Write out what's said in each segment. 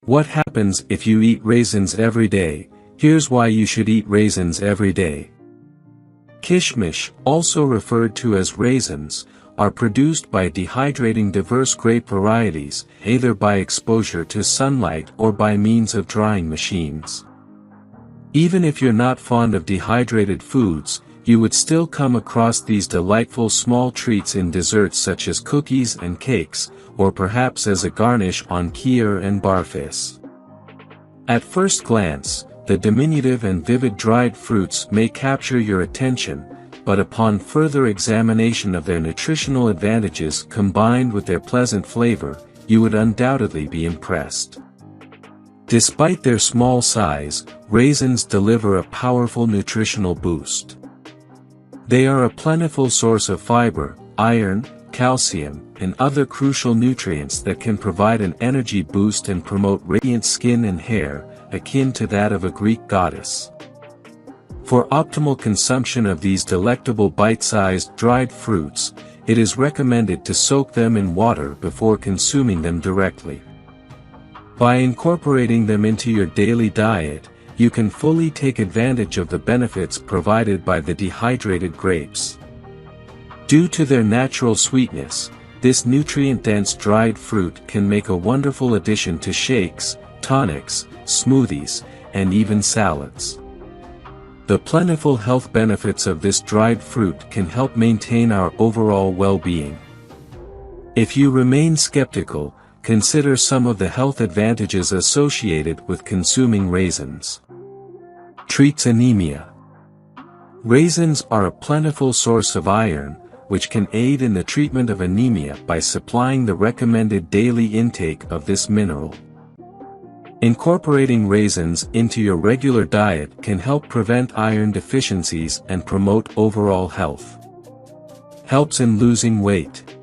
What happens if you eat raisins every day? Here's why you should eat raisins every day. Kishmish, also referred to as raisins, are produced by dehydrating diverse grape varieties, either by exposure to sunlight or by means of drying machines. Even if you're not fond of dehydrated foods, you would still come across these delightful small treats in desserts such as cookies and cakes, or perhaps as a garnish on kheer and barfis. At first glance, the diminutive and vivid dried fruits may capture your attention, but upon further examination of their nutritional advantages combined with their pleasant flavor, you would undoubtedly be impressed. Despite their small size, raisins deliver a powerful nutritional boost. They are a plentiful source of fiber, iron, calcium, and other crucial nutrients that can provide an energy boost and promote radiant skin and hair, akin to that of a Greek goddess. For optimal consumption of these delectable bite-sized dried fruits, it is recommended to soak them in water before consuming them directly. By incorporating them into your daily diet, you can fully take advantage of the benefits provided by the dehydrated grapes. Due to their natural sweetness, this nutrient-dense dried fruit can make a wonderful addition to shakes, tonics, smoothies, and even salads. The plentiful health benefits of this dried fruit can help maintain our overall well-being. If you remain skeptical, consider some of the health advantages associated with consuming raisins. Treats anemia. Raisins are a plentiful source of iron, which can aid in the treatment of anemia by supplying the recommended daily intake of this mineral. Incorporating raisins into your regular diet can help prevent iron deficiencies and promote overall health. Helps in losing weight.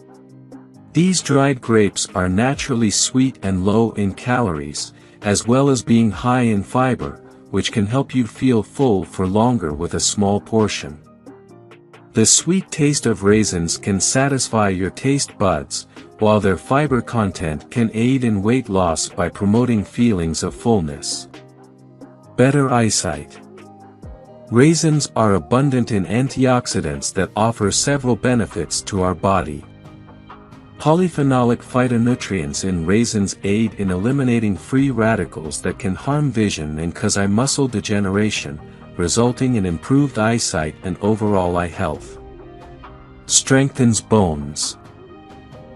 These dried grapes are naturally sweet and low in calories, as well as being high in fiber, which can help you feel full for longer with a small portion. The sweet taste of raisins can satisfy your taste buds, while their fiber content can aid in weight loss by promoting feelings of fullness. Better eyesight. Raisins are abundant in antioxidants that offer several benefits to our body. Polyphenolic phytonutrients in raisins aid in eliminating free radicals that can harm vision and cause eye muscle degeneration, resulting in improved eyesight and overall eye health. Strengthens bones.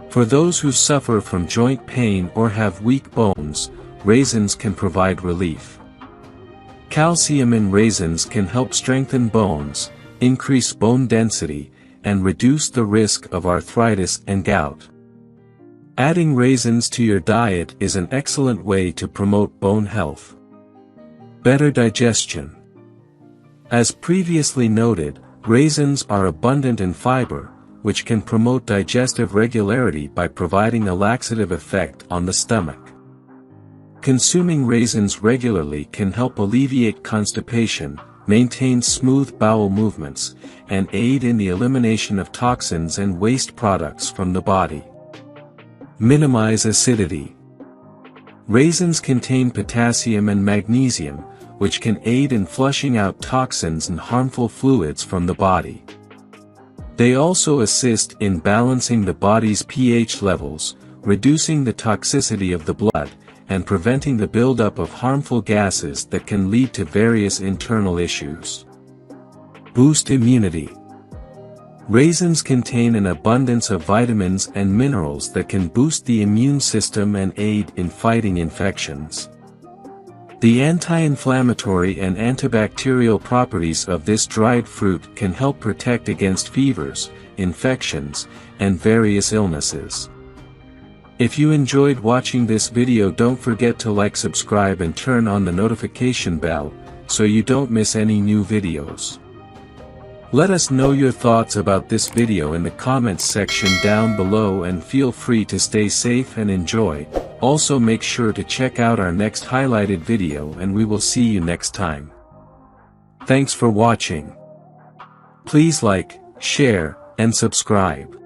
For those who suffer from joint pain or have weak bones, raisins can provide relief. Calcium in raisins can help strengthen bones, increase bone density, and reduce the risk of arthritis and gout. Adding raisins to your diet is an excellent way to promote bone health. Better digestion. As previously noted, raisins are abundant in fiber, which can promote digestive regularity by providing a laxative effect on the stomach. Consuming raisins regularly can help alleviate constipation, maintain smooth bowel movements, and aid in the elimination of toxins and waste products from the body. Minimize acidity. Raisins contain potassium and magnesium, which can aid in flushing out toxins and harmful fluids from the body. They also assist in balancing the body's pH levels, reducing the toxicity of the blood, and preventing the buildup of harmful gases that can lead to various internal issues. Boost immunity. Raisins contain an abundance of vitamins and minerals that can boost the immune system and aid in fighting infections. The anti-inflammatory and antibacterial properties of this dried fruit can help protect against fevers, infections, and various illnesses. If you enjoyed watching this video, don't forget to like, subscribe, and turn on the notification bell, so you don't miss any new videos. Let us know your thoughts about this video in the comments section down below, and feel free to stay safe and enjoy. Also make sure to check out our next highlighted video, and we will see you next time. Thanks for watching. Please like, share, and subscribe.